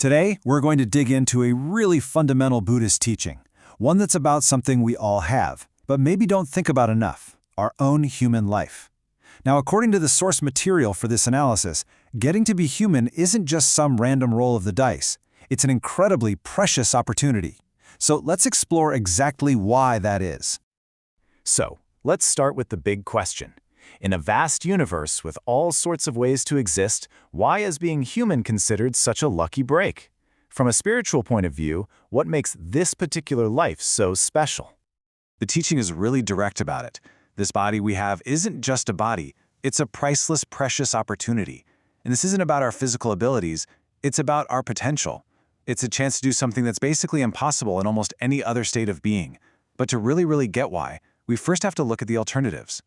Today, we're going to dig into a really fundamental Buddhist teaching, one that's about something we all have, but maybe don't think about enough: our own human life. Now, according to the source material for this analysis, getting to be human isn't just some random roll of the dice. It's an incredibly precious opportunity. So let's explore exactly why that is. So, let's start with the big question. In a vast universe with all sorts of ways to exist, why is being human considered such a lucky break? From a spiritual point of view, what makes this particular life so special? The teaching is really direct about it. This body we have isn't just a body, it's a priceless, precious opportunity. And this isn't about our physical abilities, it's about our potential. It's a chance to do something that's basically impossible in almost any other state of being. But to really get why, we first have to look at the alternatives.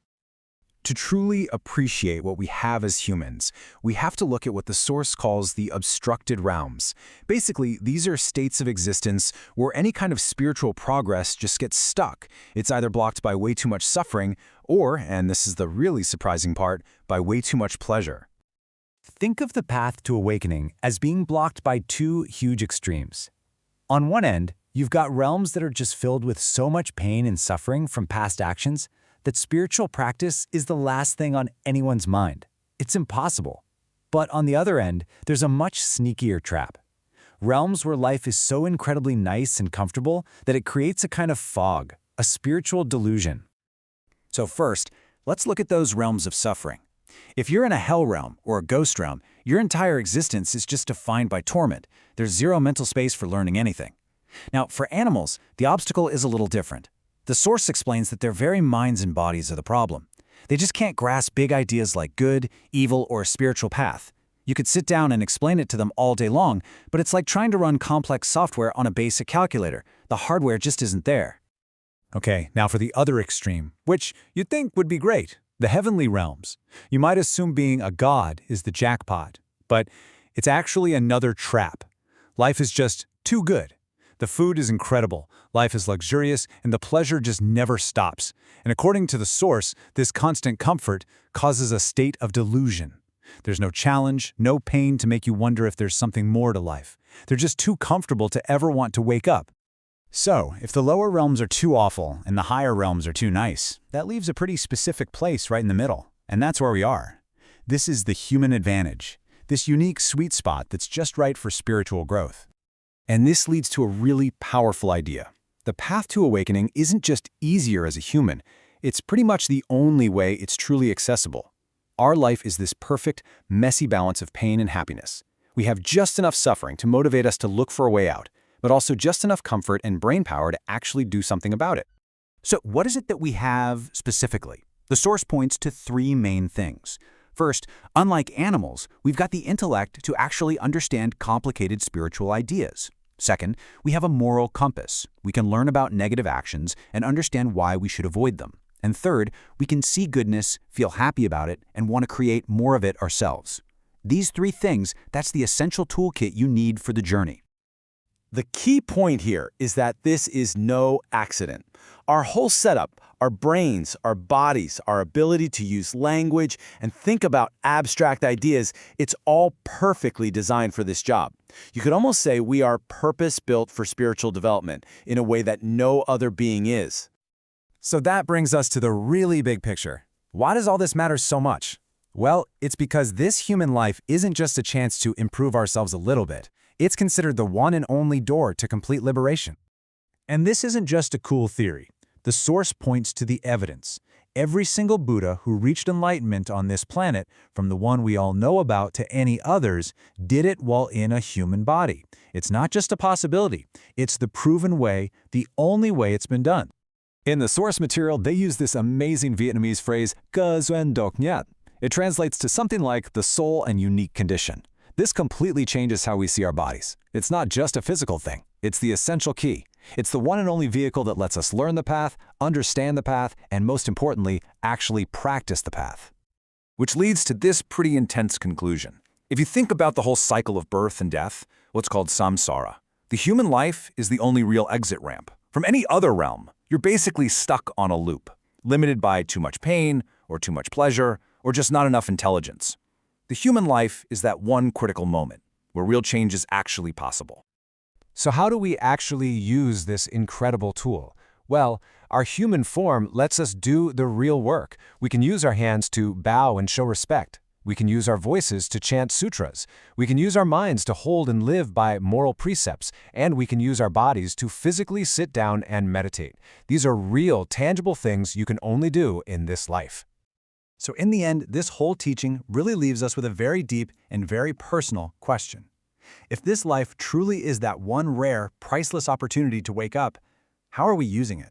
To truly appreciate what we have as humans, we have to look at what the source calls the obstructed realms. Basically, these are states of existence where any kind of spiritual progress just gets stuck. It's either blocked by way too much suffering or, and this is the really surprising part, by way too much pleasure. Think of the path to awakening as being blocked by two huge extremes. On one end, you've got realms that are just filled with so much pain and suffering from past actions that spiritual practice is the last thing on anyone's mind. It's impossible. But on the other end, there's a much sneakier trap. Realms where life is so incredibly nice and comfortable that it creates a kind of fog, a spiritual delusion. So first, let's look at those realms of suffering. If you're in a hell realm or a ghost realm, your entire existence is just defined by torment. There's zero mental space for learning anything. Now, for animals, the obstacle is a little different. The source explains that their very minds and bodies are the problem. They just can't grasp big ideas like good, evil, or a spiritual path. You could sit down and explain it to them all day long, but it's like trying to run complex software on a basic calculator. The hardware just isn't there. Okay, now for the other extreme, which you'd think would be great, the heavenly realms. You might assume being a god is the jackpot, but it's actually another trap. Life is just too good. The food is incredible, life is luxurious, and the pleasure just never stops. And according to the source, this constant comfort causes a state of delusion. There's no challenge, no pain to make you wonder if there's something more to life. They're just too comfortable to ever want to wake up. So, if the lower realms are too awful and the higher realms are too nice, that leaves a pretty specific place right in the middle. And that's where we are. This is the human advantage, this unique sweet spot that's just right for spiritual growth. And this leads to a really powerful idea. The path to awakening isn't just easier as a human, it's pretty much the only way it's truly accessible. Our life is this perfect, messy balance of pain and happiness. We have just enough suffering to motivate us to look for a way out, but also just enough comfort and brain power to actually do something about it. So what is it that we have specifically? The source points to three main things. First, unlike animals, we've got the intellect to actually understand complicated spiritual ideas. Second, we have a moral compass. We can learn about negative actions and understand why we should avoid them. And third, we can see goodness, feel happy about it, and want to create more of it ourselves. These three things, that's the essential toolkit you need for the journey. The key point here is that this is no accident. Our whole setup, our brains, our bodies, our ability to use language and think about abstract ideas, it's all perfectly designed for this job. You could almost say we are purpose-built for spiritual development in a way that no other being is. So that brings us to the really big picture. Why does all this matter so much? Well, it's because this human life isn't just a chance to improve ourselves a little bit. It's considered the one and only door to complete liberation. And this isn't just a cool theory. The source points to the evidence. Every single Buddha who reached enlightenment on this planet, from the one we all know about to any others, did it while in a human body. It's not just a possibility. It's the proven way, the only way it's been done. In the source material, they use this amazing Vietnamese phrase, "Cơ duyên độc nhất." It translates to something like the soul and unique condition. This completely changes how we see our bodies. It's not just a physical thing. It's the essential key. It's the one and only vehicle that lets us learn the path, understand the path, and most importantly, actually practice the path. Which leads to this pretty intense conclusion. If you think about the whole cycle of birth and death, what's called samsara, the human life is the only real exit ramp. From any other realm, you're basically stuck on a loop, limited by too much pain, or too much pleasure, or just not enough intelligence. The human life is that one critical moment, where real change is actually possible. So how do we actually use this incredible tool? Well, our human form lets us do the real work. We can use our hands to bow and show respect. We can use our voices to chant sutras. We can use our minds to hold and live by moral precepts. And we can use our bodies to physically sit down and meditate. These are real, tangible things you can only do in this life. So in the end, this whole teaching really leaves us with a very deep and very personal question. If this life truly is that one rare, priceless opportunity to wake up, how are we using it?